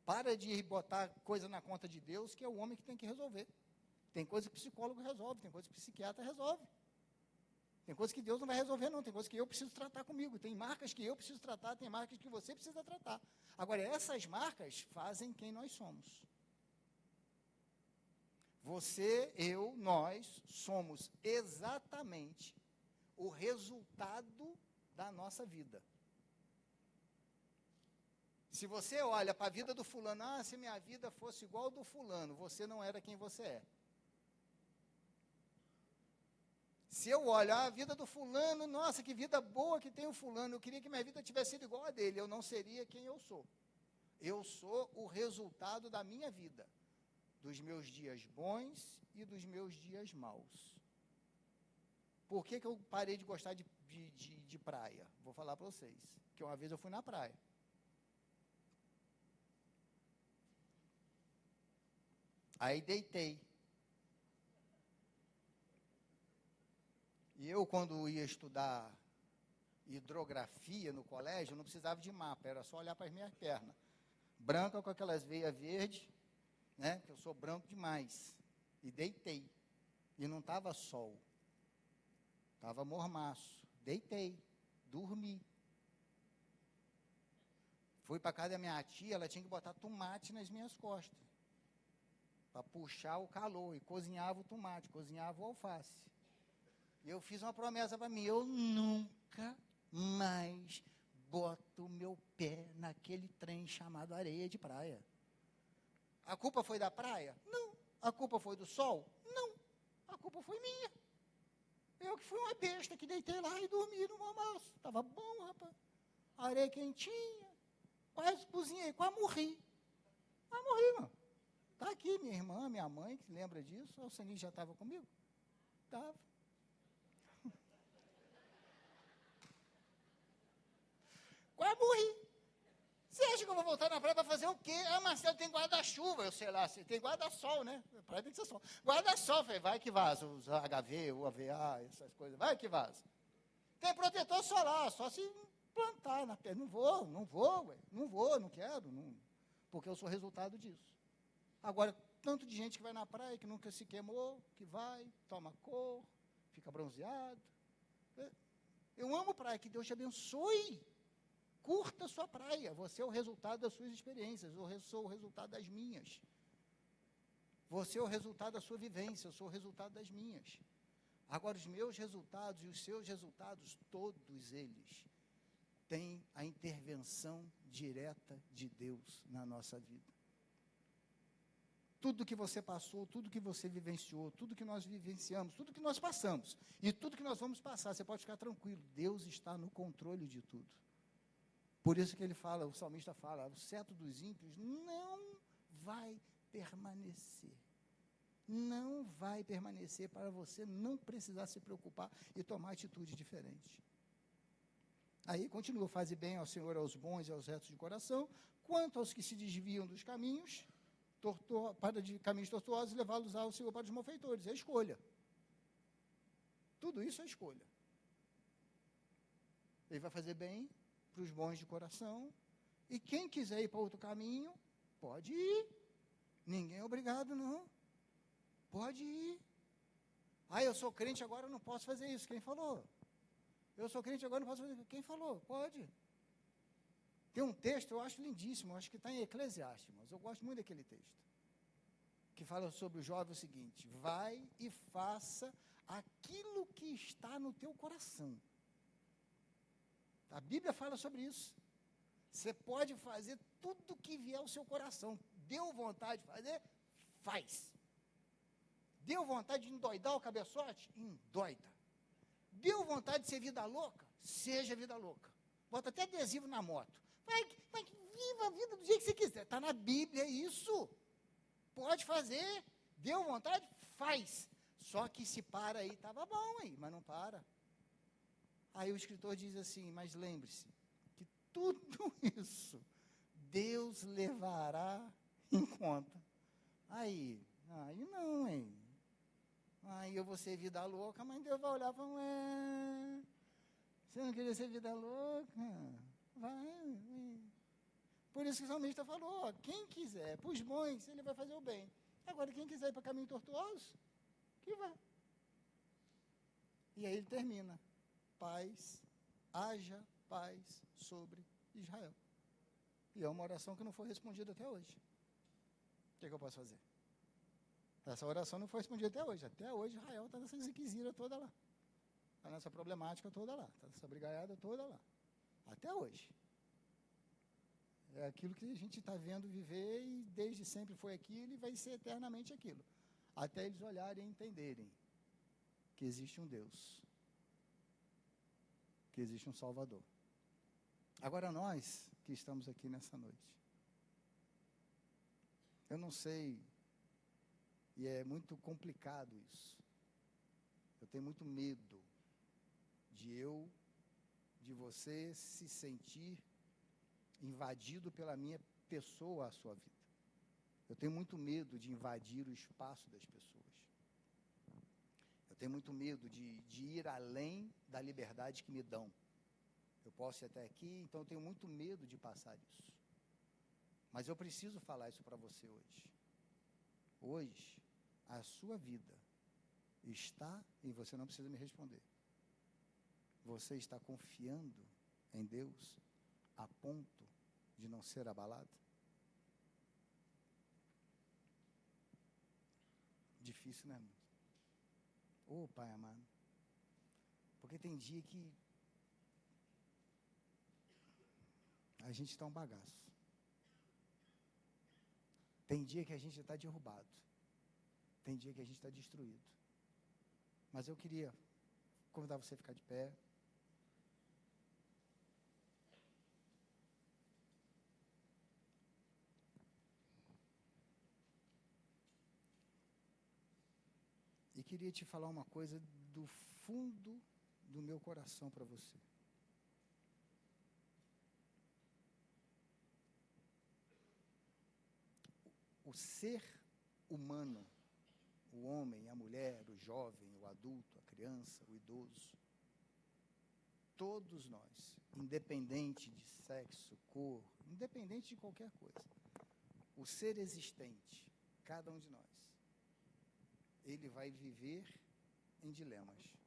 Para de botar coisa na conta de Deus, que é o homem que tem que resolver. Tem coisa que o psicólogo resolve, tem coisa que o psiquiatra resolve. Tem coisa que Deus não vai resolver, não. Tem coisa que eu preciso tratar comigo. Tem marcas que eu preciso tratar, tem marcas que você precisa tratar. Agora, essas marcas fazem quem nós somos. Você, eu, nós somos exatamente o resultado da nossa vida. Se você olha para a vida do fulano, se minha vida fosse igual ao do fulano, você não era quem você é. Se eu olho a vida do fulano, nossa, que vida boa que tem o fulano, eu queria que minha vida tivesse sido igual a dele, eu não seria quem eu sou. Eu sou o resultado da minha vida, dos meus dias bons e dos meus dias maus. Por que eu parei de gostar de praia? Vou falar para vocês, que uma vez eu fui na praia. Aí deitei. E eu, quando ia estudar hidrografia no colégio, não precisava de mapa, era só olhar para as minhas pernas. Branca com aquelas veias verdes, né? Porque eu sou branco demais. E deitei. E não estava sol. Estava mormaço. Deitei. Dormi. Fui para casa da minha tia, ela tinha que botar tomate nas minhas costas. Para puxar o calor. E cozinhava o tomate, cozinhava o alface. E eu fiz uma promessa para mim, eu nunca mais boto o meu pé naquele trem chamado areia de praia. A culpa foi da praia? Não. A culpa foi do sol? Não. A culpa foi minha. Eu que fui uma besta que deitei lá e dormi no almoço. Estava bom, rapaz. Areia quentinha. Quase cozinhei, quase morri. Quase morri, mano. Está aqui minha irmã, minha mãe, que lembra disso. O Sanguinho já estava comigo? Estava. Quase morri. Você acha que eu vou voltar na praia para fazer o quê? Marcelo, tem guarda-chuva. Eu sei lá, tem guarda-sol, né? A praia tem que ser sol. Guarda-sol, vai que vaza. Os HV, o AVA, essas coisas. Vai que vaza. Tem protetor solar, só se plantar na pele. Não vou, ué. Não quero. Não, porque eu sou resultado disso. Agora, tanto de gente que vai na praia, que nunca se queimou, que vai, toma cor, fica bronzeado. Eu amo praia, que Deus te abençoe. Curta a sua praia, você é o resultado das suas experiências, eu sou o resultado das minhas. Você é o resultado da sua vivência, eu sou o resultado das minhas. Agora, os meus resultados e os seus resultados, todos eles, têm a intervenção direta de Deus na nossa vida. Tudo que você passou, tudo que você vivenciou, tudo que nós vivenciamos, tudo que nós passamos e tudo que nós vamos passar, você pode ficar tranquilo, Deus está no controle de tudo. Por isso que ele fala, o salmista fala, o cetro dos ímpios não vai permanecer. Não vai permanecer para você não precisar se preocupar e tomar atitude diferente. Aí continua, faze bem ao Senhor, aos bons e aos retos de coração, quanto aos que se desviam dos caminhos, para de caminhos tortuosos, levá-los ao Senhor para os malfeitores. É escolha. Tudo isso é escolha. Ele vai fazer bem para os bons de coração, e quem quiser ir para outro caminho, pode ir. Ninguém é obrigado, não. Pode ir. Eu sou crente, agora eu não posso fazer isso. Quem falou? Eu sou crente, agora eu não posso fazer isso. Quem falou? Pode. Tem um texto, eu acho lindíssimo, acho que está em Eclesiastes, mas eu gosto muito daquele texto, que fala sobre o jovem o seguinte: vai e faça aquilo que está no teu coração. A Bíblia fala sobre isso. Você pode fazer tudo que vier ao seu coração. Deu vontade de fazer? Faz. Deu vontade de endoidar o cabeçote? Endoida. Deu vontade de ser vida louca? Seja vida louca. Bota até adesivo na moto. Vai, viva a vida do jeito que você quiser. Está na Bíblia isso. Pode fazer. Deu vontade? Faz. Só que se para aí, estava bom aí, mas não para. Aí o escritor diz assim, mas lembre-se, que tudo isso Deus levará em conta. Aí não, hein? Aí eu vou ser vida louca, mas Deus vai olhar e falar, você não queria ser vida louca? Vai. Por isso que o salmista falou, quem quiser, para os bons, ele vai fazer o bem. Agora, quem quiser ir para caminho tortuoso, que vá. E aí ele termina. Paz, haja paz sobre Israel. E é uma oração que não foi respondida até hoje. O que eu posso fazer? Essa oração não foi respondida até hoje. Até hoje Israel está nessa ziquezira toda lá. Está nessa problemática toda lá. Está nessa brigaiada toda lá. Até hoje. é aquilo que a gente está vendo viver e desde sempre foi aquilo e vai ser eternamente aquilo. Até eles olharem e entenderem que existe um Deus, que existe um Salvador. Agora nós que estamos aqui nessa noite, eu não sei, e é muito complicado isso. Eu tenho muito medo de você se sentir invadido pela minha pessoa a sua vida. Eu tenho muito medo de invadir o espaço das pessoas. Eu tenho muito medo de ir além da liberdade que me dão. Eu posso ir até aqui, então eu tenho muito medo de passar isso. Mas eu preciso falar isso para você hoje. Hoje, a sua vida está, e você não precisa me responder. Você está confiando em Deus a ponto de não ser abalado? Difícil, né, irmão? Ô, Pai amado. Porque tem dia que a gente está um bagaço. Tem dia que a gente está derrubado. Tem dia que a gente está destruído. Mas eu queria convidar você a ficar de pé. E queria te falar uma coisa do fundo do meu coração para você. O ser humano, o homem, a mulher, o jovem, o adulto, a criança, o idoso, todos nós, independente de sexo, cor, independente de qualquer coisa, o ser existente, cada um de nós, ele vai viver em dilemas.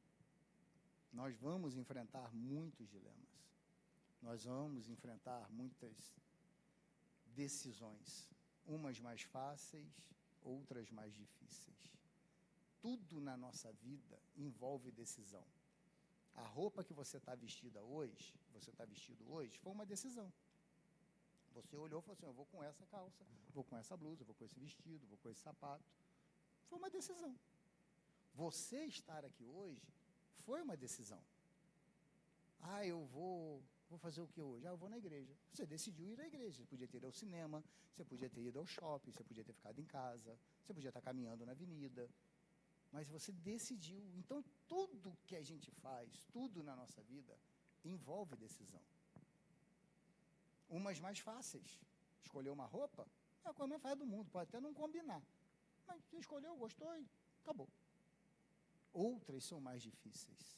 Nós vamos enfrentar muitos dilemas. Nós vamos enfrentar muitas decisões, umas mais fáceis, outras mais difíceis. Tudo na nossa vida envolve decisão. A roupa que você está vestido hoje, foi uma decisão. Você olhou e falou assim, eu vou com essa calça, vou com essa blusa, vou com esse vestido, vou com esse sapato. Foi uma decisão. Você estar aqui hoje foi uma decisão. Eu vou fazer o que hoje? Eu vou na igreja. Você decidiu ir à igreja. Você podia ter ido ao cinema, você podia ter ido ao shopping, você podia ter ficado em casa, você podia estar caminhando na avenida. Mas você decidiu. Então, tudo que a gente faz, tudo na nossa vida, envolve decisão. Umas mais fáceis. Escolher uma roupa é a coisa mais fácil do mundo. Pode até não combinar. Mas você escolheu, gostou e acabou. Outras são mais difíceis.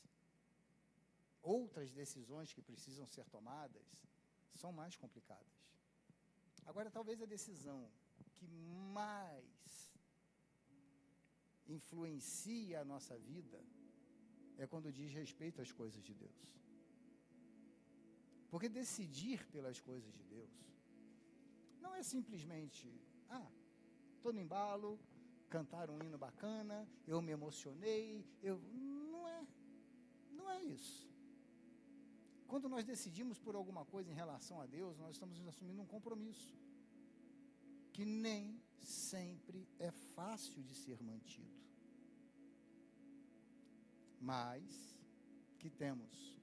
Outras decisões que precisam ser tomadas são mais complicadas. Agora, talvez a decisão que mais influencia a nossa vida é quando diz respeito às coisas de Deus. Porque decidir pelas coisas de Deus não é simplesmente, estou no embalo, cantar um hino bacana, eu me emocionei, não é isso. Quando nós decidimos por alguma coisa em relação a Deus, nós estamos assumindo um compromisso que nem sempre é fácil de ser mantido, mas que temos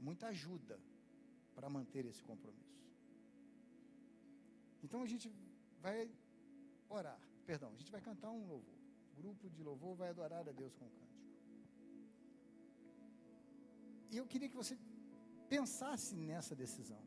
muita ajuda para manter esse compromisso. Então a gente vai a gente vai cantar um louvor. O grupo de louvor vai adorar a Deus com o cântico. E eu queria que você pensasse nessa decisão.